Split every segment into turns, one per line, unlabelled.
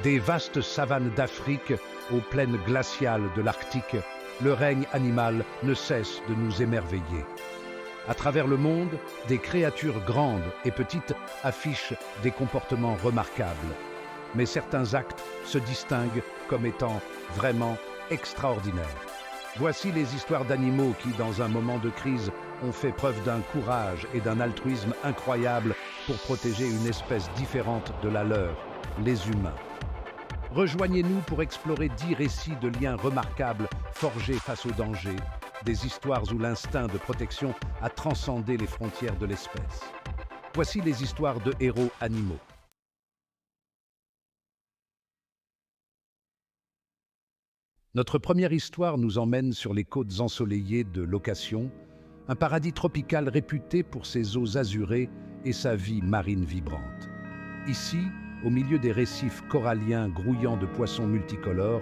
Des vastes savanes d'Afrique aux plaines glaciales de l'Arctique, le règne animal ne cesse de nous émerveiller. À travers le monde, des créatures grandes et petites affichent des comportements remarquables. Mais certains actes se distinguent comme étant vraiment extraordinaires. Voici les histoires d'animaux qui, dans un moment de crise, ont fait preuve d'un courage et d'un altruisme incroyable pour protéger une espèce différente de la leur, les humains. Rejoignez-nous pour explorer 10 récits de liens remarquables forgés face au danger, des histoires où l'instinct de protection a transcendé les frontières de l'espèce. Voici les histoires de héros animaux. Notre première histoire nous emmène sur les côtes ensoleillées de Location, un paradis tropical réputé pour ses eaux azurées et sa vie marine vibrante. Ici, au milieu des récifs coralliens grouillants de poissons multicolores,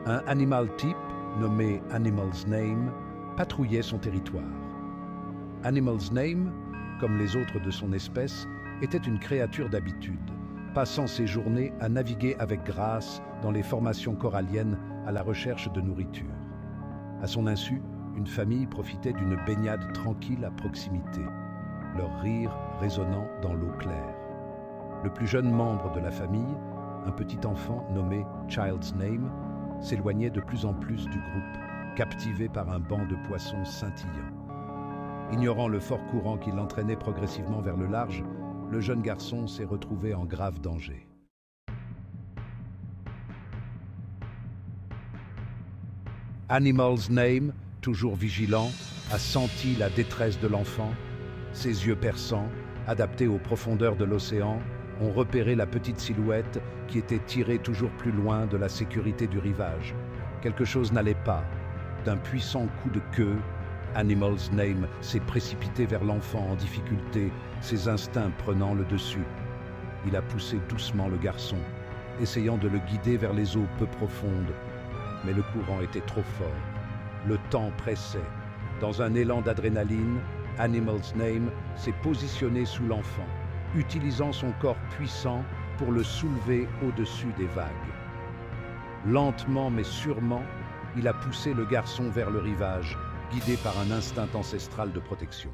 un animal type, nommé Animal's Name, patrouillait son territoire. Animal's Name, comme les autres de son espèce, était une créature d'habitude, passant ses journées à naviguer avec grâce dans les formations coralliennes à la recherche de nourriture. À son insu, une famille profitait d'une baignade tranquille à proximité, leur rire résonnant dans l'eau claire. Le plus jeune membre de la famille, un petit enfant nommé Child's Name, s'éloignait de plus en plus du groupe, captivé par un banc de poissons scintillants. Ignorant le fort courant qui l'entraînait progressivement vers le large, le jeune garçon s'est retrouvé en grave danger. Animal's Name, toujours vigilant, a senti la détresse de l'enfant. Ses yeux perçants, adaptés aux profondeurs de l'océan, ont repéré la petite silhouette qui était tirée toujours plus loin de la sécurité du rivage. Quelque chose n'allait pas. D'un puissant coup de queue, Animal's Name s'est précipité vers l'enfant en difficulté, ses instincts prenant le dessus. Il a poussé doucement le garçon, essayant de le guider vers les eaux peu profondes. Mais le courant était trop fort. Le temps pressait. Dans un élan d'adrénaline, Animal's Name s'est positionné sous l'enfant, utilisant son corps puissant pour le soulever au-dessus des vagues. Lentement mais sûrement, il a poussé le garçon vers le rivage, guidé par un instinct ancestral de protection.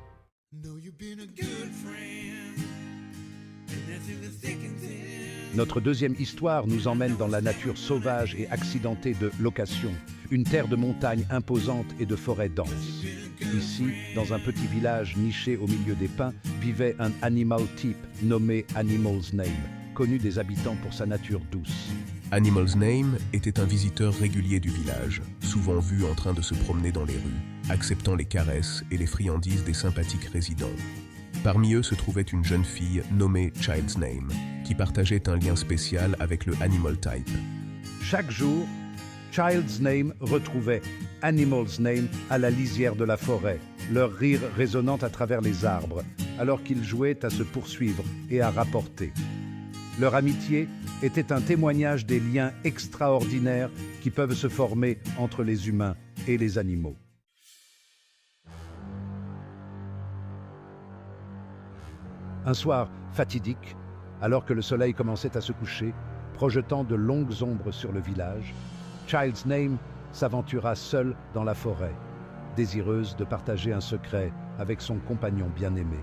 Notre deuxième histoire nous emmène dans la nature sauvage et accidentée de Location, une terre de montagnes imposantes et de forêts denses. Ici, dans un petit village niché au milieu des pins, vivait un animal type nommé Animal's Name, connu des habitants pour sa nature douce.
Animal's Name était un visiteur régulier du village, souvent vu en train de se promener dans les rues, acceptant les caresses et les friandises des sympathiques résidents. Parmi eux se trouvait une jeune fille nommée Child's Name, qui partageait un lien spécial avec le Animal Type.
Chaque jour, Child's Name retrouvait Animal's Name à la lisière de la forêt, leur rire résonnant à travers les arbres, alors qu'ils jouaient à se poursuivre et à rapporter. Leur amitié était un témoignage des liens extraordinaires qui peuvent se former entre les humains et les animaux. Un soir fatidique, alors que le soleil commençait à se coucher, projetant de longues ombres sur le village, Child's Name s'aventura seule dans la forêt, désireuse de partager un secret avec son compagnon bien-aimé.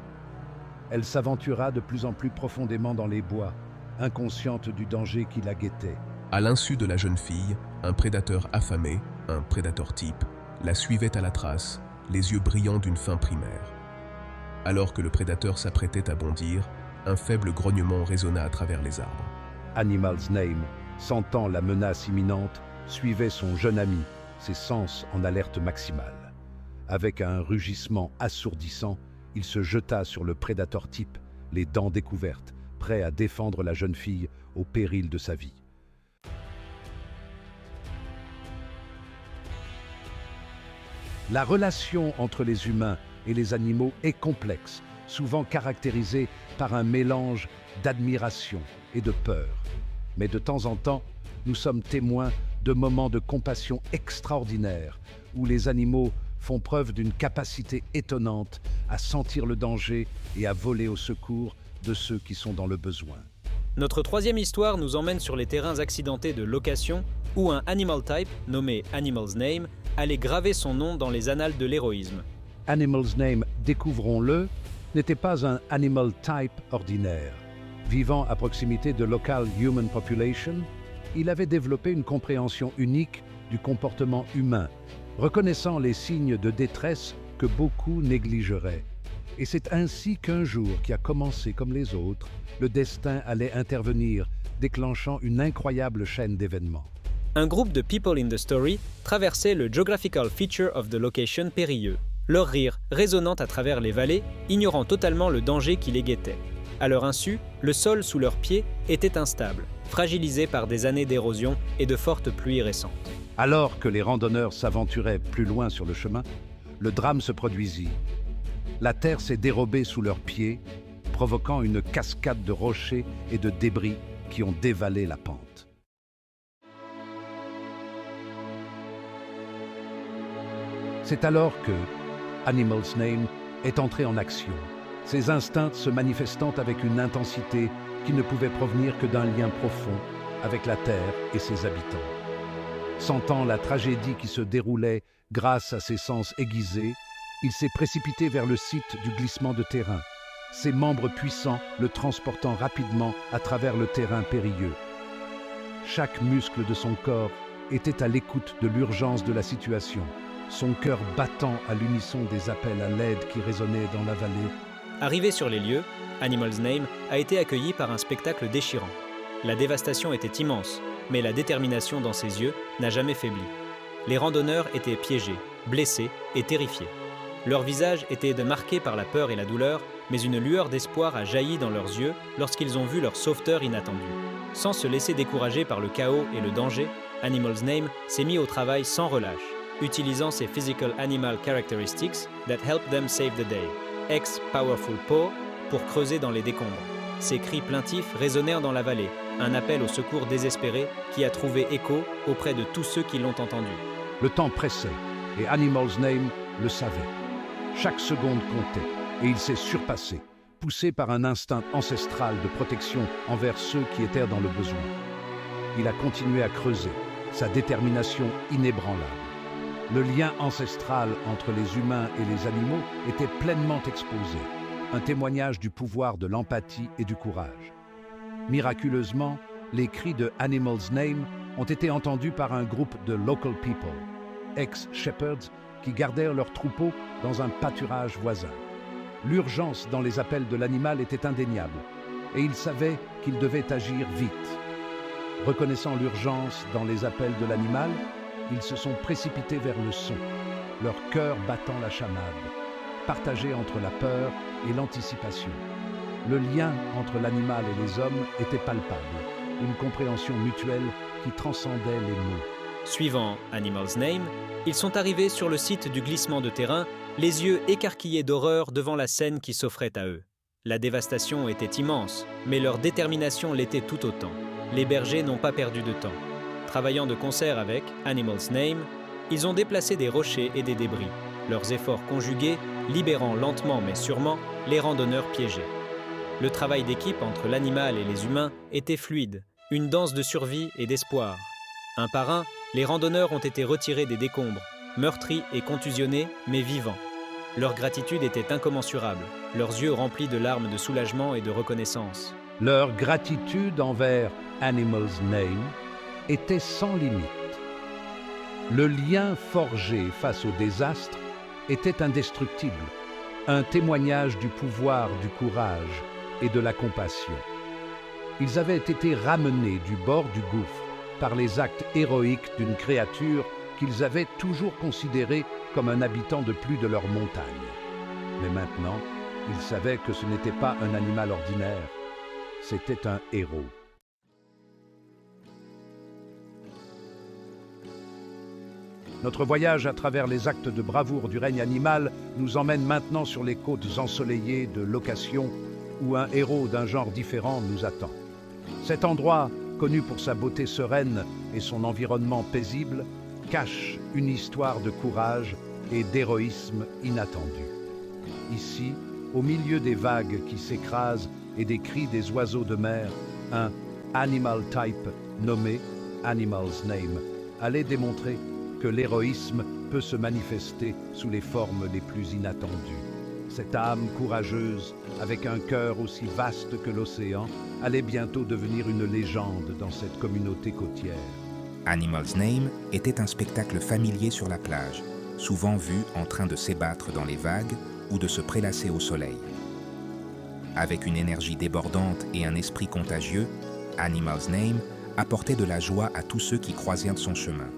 Elle s'aventura de plus en plus profondément dans les bois, inconsciente du danger qui la guettait.
À l'insu de la jeune fille, un prédateur affamé, un prédateur type, la suivait à la trace, les yeux brillants d'une faim primaire. Alors que le prédateur s'apprêtait à bondir, un faible grognement résonna à travers les arbres.
Animal's Name, sentant la menace imminente, suivait son jeune ami, ses sens en alerte maximale. Avec un rugissement assourdissant, il se jeta sur le prédateur type, les dents découvertes, prêt à défendre la jeune fille au péril de sa vie. La relation entre les humains et les animaux est complexe, souvent caractérisée par un mélange d'admiration et de peur. Mais de temps en temps, nous sommes témoins de moments de compassion extraordinaires où les animaux font preuve d'une capacité étonnante à sentir le danger et à voler au secours de ceux qui sont dans le besoin.
Notre troisième histoire nous emmène sur les terrains accidentés de location où un animal type, nommé Animal's Name, allait graver son nom dans les annales de l'héroïsme.
Animal's Name, découvrons-le, n'était pas un animal type ordinaire. Vivant à proximité de local human population, il avait développé une compréhension unique du comportement humain, reconnaissant les signes de détresse que beaucoup négligeraient. Et c'est ainsi qu'un jour qui a commencé comme les autres, le destin allait intervenir, déclenchant une incroyable chaîne d'événements.
Un groupe de people in the story traversait le geographical feature of the location périlleux, leur rire résonnant à travers les vallées, ignorant totalement le danger qui les guettait. À leur insu, le sol sous leurs pieds était instable, fragilisé par des années d'érosion et de fortes pluies récentes.
Alors que les randonneurs s'aventuraient plus loin sur le chemin, le drame se produisit. La terre s'est dérobée sous leurs pieds, provoquant une cascade de rochers et de débris qui ont dévalé la pente. C'est alors que Animal's Name est entré en action, ses instincts se manifestant avec une intensité qui ne pouvait provenir que d'un lien profond avec la terre et ses habitants. Sentant la tragédie qui se déroulait grâce à ses sens aiguisés, il s'est précipité vers le site du glissement de terrain, ses membres puissants le transportant rapidement à travers le terrain périlleux. Chaque muscle de son corps était à l'écoute de l'urgence de la situation, son cœur battant à l'unisson des appels à l'aide qui résonnaient dans la vallée.
Arrivé sur les lieux, Animal's Name a été accueilli par un spectacle déchirant. La dévastation était immense, mais la détermination dans ses yeux n'a jamais faibli. Les randonneurs étaient piégés, blessés et terrifiés. Leurs visages étaient marqués par la peur et la douleur, mais une lueur d'espoir a jailli dans leurs yeux lorsqu'ils ont vu leur sauveteur inattendu. Sans se laisser décourager par le chaos et le danger, Animal's Name s'est mis au travail sans relâche, utilisant ses physical animal characteristics that help them save the day, ex powerful paw, pour creuser dans les décombres. Ses cris plaintifs résonnèrent dans la vallée, un appel au secours désespéré qui a trouvé écho auprès de tous ceux qui l'ont entendu.
Le temps pressait, et Animal's Name le savait. Chaque seconde comptait, et il s'est surpassé, poussé par un instinct ancestral de protection envers ceux qui étaient dans le besoin. Il a continué à creuser, sa détermination inébranlable. Le lien ancestral entre les humains et les animaux était pleinement exposé, un témoignage du pouvoir de l'empathie et du courage. Miraculeusement, les cris de Animal's Name ont été entendus par un groupe de local people, ex-shepherds, qui gardèrent leurs troupeaux dans un pâturage voisin. L'urgence dans les appels de l'animal était indéniable, et ils savaient qu'ils devaient agir vite. Reconnaissant l'urgence dans les appels de l'animal, ils se sont précipités vers le son, leur cœur battant la chamade, partagé entre la peur et l'anticipation. Le lien entre l'animal et les hommes était palpable, une compréhension mutuelle qui transcendait les mots.
Suivant Animal's Name, ils sont arrivés sur le site du glissement de terrain, les yeux écarquillés d'horreur devant la scène qui s'offrait à eux. La dévastation était immense, mais leur détermination l'était tout autant. Les bergers n'ont pas perdu de temps. Travaillant de concert avec Animal's Name, ils ont déplacé des rochers et des débris, leurs efforts conjugués libérant lentement mais sûrement les randonneurs piégés. Le travail d'équipe entre l'animal et les humains était fluide, une danse de survie et d'espoir. Un par un, les randonneurs ont été retirés des décombres, meurtris et contusionnés, mais vivants. Leur gratitude était incommensurable, leurs yeux remplis de larmes de soulagement et de reconnaissance.
Leur gratitude envers Animal's Name était sans limite. Le lien forgé face au désastre était indestructible, un témoignage du pouvoir du courage et de la compassion. Ils avaient été ramenés du bord du gouffre par les actes héroïques d'une créature qu'ils avaient toujours considérée comme un habitant de plus de leur montagne. Mais maintenant, ils savaient que ce n'était pas un animal ordinaire, c'était un héros. Notre voyage à travers les actes de bravoure du règne animal nous emmène maintenant sur les côtes ensoleillées de Location, où un héros d'un genre différent nous attend. Cet endroit, connu pour sa beauté sereine et son environnement paisible, cache une histoire de courage et d'héroïsme inattendu. Ici, au milieu des vagues qui s'écrasent et des cris des oiseaux de mer, Un animal type nommé Animal's Name allait démontrer que l'héroïsme peut se manifester sous les formes les plus inattendues. Cette âme courageuse, avec un cœur aussi vaste que l'océan, allait bientôt devenir une légende dans cette communauté côtière.
Animal's Name était un spectacle familier sur la plage, souvent vu en train de s'ébattre dans les vagues ou de se prélasser au soleil. Avec une énergie débordante et un esprit contagieux, Animal's Name apportait de la joie à tous ceux qui croisèrent son chemin.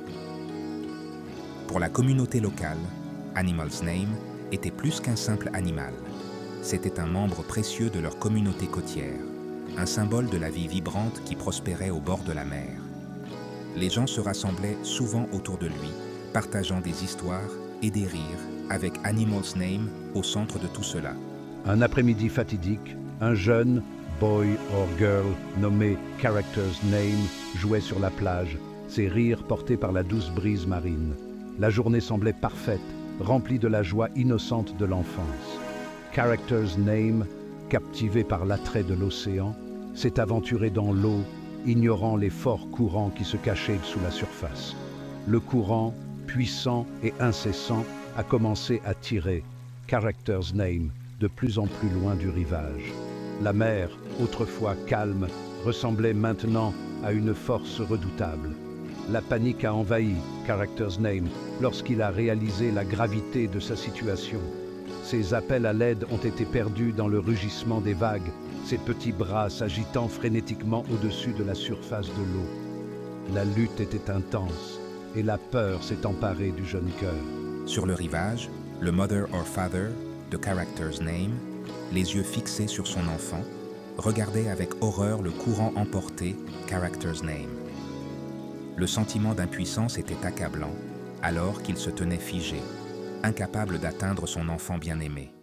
Pour la communauté locale, Animal's Name était plus qu'un simple animal. C'était un membre précieux de leur communauté côtière, un symbole de la vie vibrante qui prospérait au bord de la mer. Les gens se rassemblaient souvent autour de lui, partageant des histoires et des rires, avec Animal's Name au centre de tout cela.
Un après-midi fatidique, un jeune boy or girl nommé Character's Name jouait sur la plage, ses rires portés par la douce brise marine. La journée semblait parfaite, remplie de la joie innocente de l'enfance. Character's Name, captivé par l'attrait de l'océan, s'est aventuré dans l'eau, ignorant les forts courants qui se cachaient sous la surface. Le courant, puissant et incessant, a commencé à tirer Character's Name de plus en plus loin du rivage. La mer, autrefois calme, ressemblait maintenant à une force redoutable. La panique a envahi Character's Name lorsqu'il a réalisé la gravité de sa situation. Ses appels à l'aide ont été perdus dans le rugissement des vagues, ses petits bras s'agitant frénétiquement au-dessus de la surface de l'eau. La lutte était intense et la peur s'est emparée du jeune cœur.
Sur le rivage, le mother or father de Character's Name, les yeux fixés sur son enfant, regardait avec horreur le courant emporter Character's Name. Le sentiment d'impuissance était accablant, alors qu'il se tenait figé, incapable d'atteindre son enfant bien-aimé.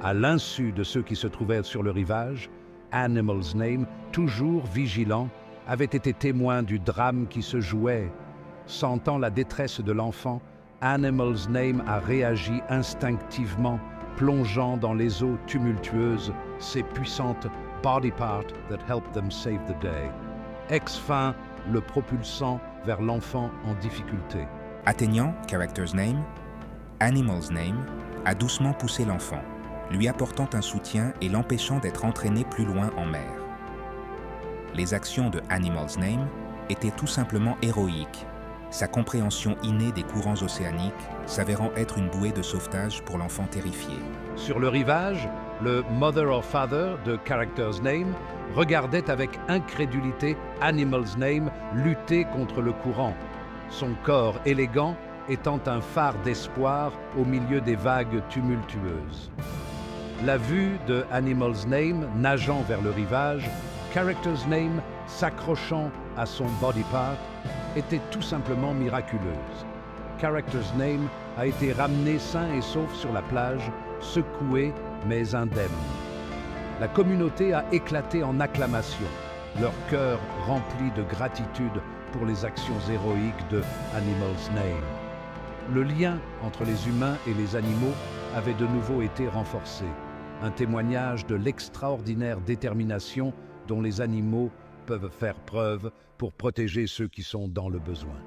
À l'insu de ceux qui se trouvaient sur le rivage, Animal's Name, toujours vigilant, avait été témoin du drame qui se jouait. Sentant la détresse de l'enfant, Animal's Name a réagi instinctivement, plongeant dans les eaux tumultueuses ses puissantes body parts that helped them save the day. Ex-fin, le propulsant vers l'enfant en difficulté.
Atteignant Character's Name, Animal's Name a doucement poussé l'enfant, lui apportant un soutien et l'empêchant d'être entraîné plus loin en mer. Les actions de Animal's Name étaient tout simplement héroïques, sa compréhension innée des courants océaniques s'avérant être une bouée de sauvetage pour l'enfant terrifié.
Sur le rivage, le mother or father de Character's Name regardait avec incrédulité Animal's Name lutter contre le courant, son corps élégant étant un phare d'espoir au milieu des vagues tumultueuses. La vue de Animal's Name nageant vers le rivage, Character's Name s'accrochant à son body part, était tout simplement miraculeuse. Character's Name a été ramené sain et sauf sur la plage, secoué mais indemne. La communauté a éclaté en acclamations, leur cœur rempli de gratitude pour les actions héroïques de Animal's Name. Le lien entre les humains et les animaux avait de nouveau été renforcé, un témoignage de l'extraordinaire détermination dont les animaux peuvent faire preuve pour protéger ceux qui sont dans le besoin.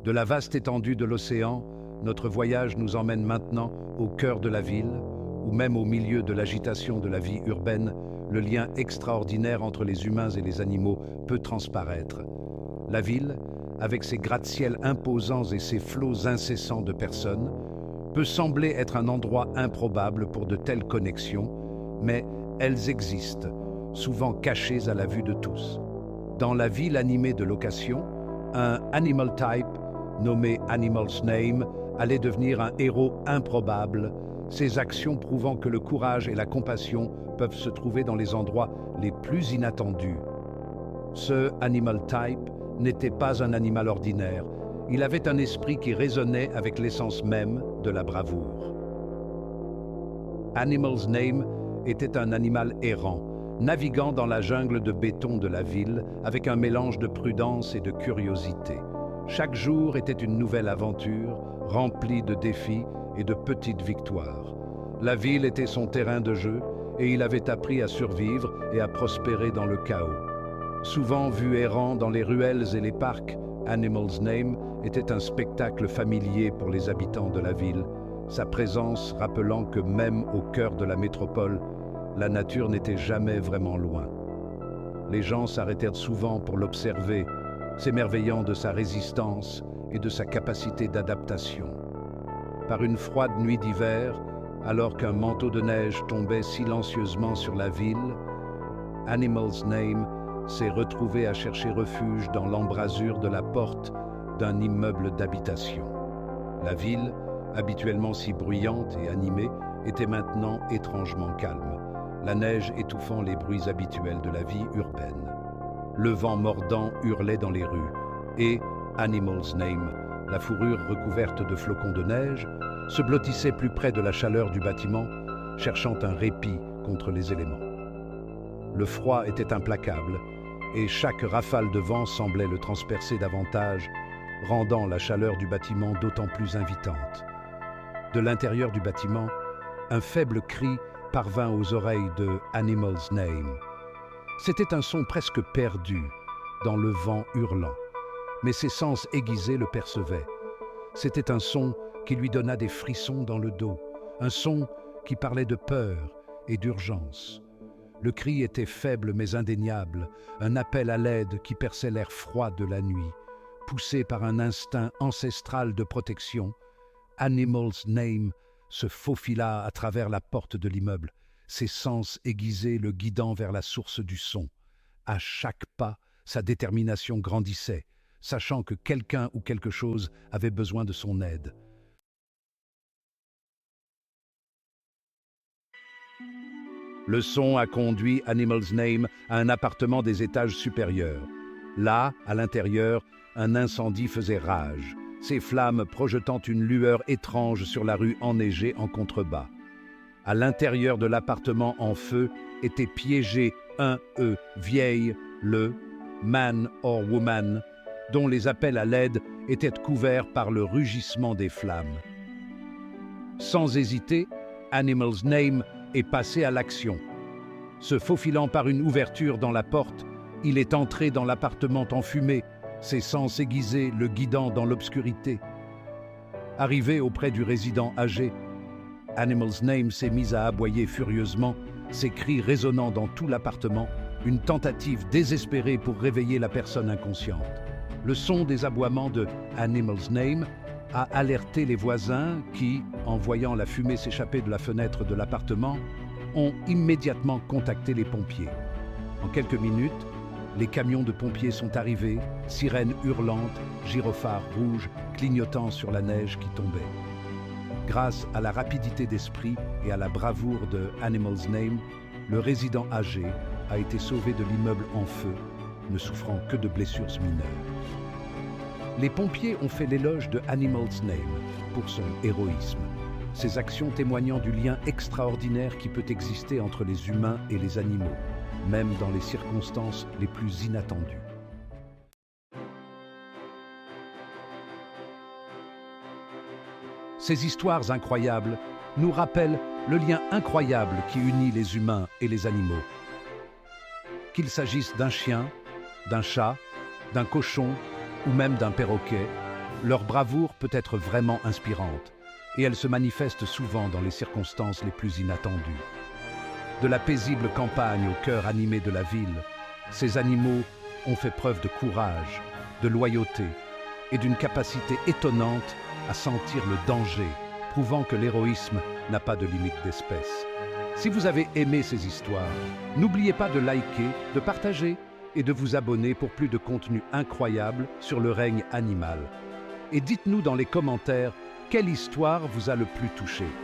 De la vaste étendue de l'océan, notre voyage nous emmène maintenant au cœur de la ville, ou même au milieu de l'agitation de la vie urbaine, le lien extraordinaire entre les humains et les animaux peut transparaître. La ville, avec ses gratte-ciels imposants et ses flots incessants de personnes, peut sembler être un endroit improbable pour de telles connexions, mais elles existent, souvent cachées à la vue de tous. Dans la ville animée de location, un animal type, nommé Animal's Name, allait devenir un héros improbable, ses actions prouvant que le courage et la compassion peuvent se trouver dans les endroits les plus inattendus. Ce animal type n'était pas un animal ordinaire, il avait un esprit qui résonnait avec l'essence même de la bravoure. Animal's Name était un animal errant, naviguant dans la jungle de béton de la ville avec un mélange de prudence et de curiosité. Chaque jour était une nouvelle aventure, remplie de défis et de petites victoires. La ville était son terrain de jeu et il avait appris à survivre et à prospérer dans le chaos. Souvent vu errant dans les ruelles et les parcs, Animal's Name était un spectacle familier pour les habitants de la ville, sa présence rappelant que même au cœur de la métropole, la nature n'était jamais vraiment loin. Les gens s'arrêtèrent souvent pour l'observer, s'émerveillant de sa résistance et de sa capacité d'adaptation. Par une froide nuit d'hiver, alors qu'un manteau de neige tombait silencieusement sur la ville, Animal's Name s'est retrouvé à chercher refuge dans l'embrasure de la porte d'un immeuble d'habitation. La ville, habituellement si bruyante et animée, était maintenant étrangement calme, la neige étouffant les bruits habituels de la vie urbaine. Le vent mordant hurlait dans les rues et Animal's Name, la fourrure recouverte de flocons de neige, se blottissait plus près de la chaleur du bâtiment, cherchant un répit contre les éléments. Le froid était implacable et chaque rafale de vent semblait le transpercer davantage, rendant la chaleur du bâtiment d'autant plus invitante. De l'intérieur du bâtiment, un faible cri parvint aux oreilles de Animal's Name. C'était un son presque perdu dans le vent hurlant, mais ses sens aiguisés le percevaient. C'était un son qui lui donna des frissons dans le dos, un son qui parlait de peur et d'urgence. Le cri était faible mais indéniable, un appel à l'aide qui perçait l'air froid de la nuit. Poussé par un instinct ancestral de protection, Animal's Name se faufila à travers la porte de l'immeuble, ses sens aiguisés le guidant vers la source du son. À chaque pas, sa détermination grandissait, sachant que quelqu'un ou quelque chose avait besoin de son aide. Le son a conduit Animal's Name à un appartement des étages supérieurs. Là, à l'intérieur, un incendie faisait rage, ses flammes projetant une lueur étrange sur la rue enneigée en contrebas. À l'intérieur de l'appartement en feu était piégé un vieille, le man or woman, dont les appels à l'aide étaient couverts par le rugissement des flammes. Sans hésiter, Animal's Name est passé à l'action. Se faufilant par une ouverture dans la porte, il est entré dans l'appartement enfumé, ses sens aiguisés le guidant dans l'obscurité. Arrivé auprès du résident âgé, Animal's Name s'est mis à aboyer furieusement, ses cris résonnant dans tout l'appartement, une tentative désespérée pour réveiller la personne inconsciente. Le son des aboiements de Animal's Name a alerté les voisins qui, en voyant la fumée s'échapper de la fenêtre de l'appartement, ont immédiatement contacté les pompiers. En quelques minutes, les camions de pompiers sont arrivés, sirènes hurlantes, gyrophares rouges clignotant sur la neige qui tombait. Grâce à la rapidité d'esprit et à la bravoure de Animal's Name, le résident âgé a été sauvé de l'immeuble en feu, ne souffrant que de blessures mineures. Les pompiers ont fait l'éloge de Animal's Name pour son héroïsme, ses actions témoignant du lien extraordinaire qui peut exister entre les humains et les animaux, même dans les circonstances les plus inattendues. Ces histoires incroyables nous rappellent le lien incroyable qui unit les humains et les animaux. Qu'il s'agisse d'un chien, d'un chat, d'un cochon ou même d'un perroquet, leur bravoure peut être vraiment inspirante et elle se manifeste souvent dans les circonstances les plus inattendues. De la paisible campagne au cœur animé de la ville, ces animaux ont fait preuve de courage, de loyauté et d'une capacité étonnante à sentir le danger, prouvant que l'héroïsme n'a pas de limite d'espèce. Si vous avez aimé ces histoires, n'oubliez pas de liker, de partager et de vous abonner pour plus de contenu incroyable sur le règne animal. Et dites-nous dans les commentaires quelle histoire vous a le plus touché.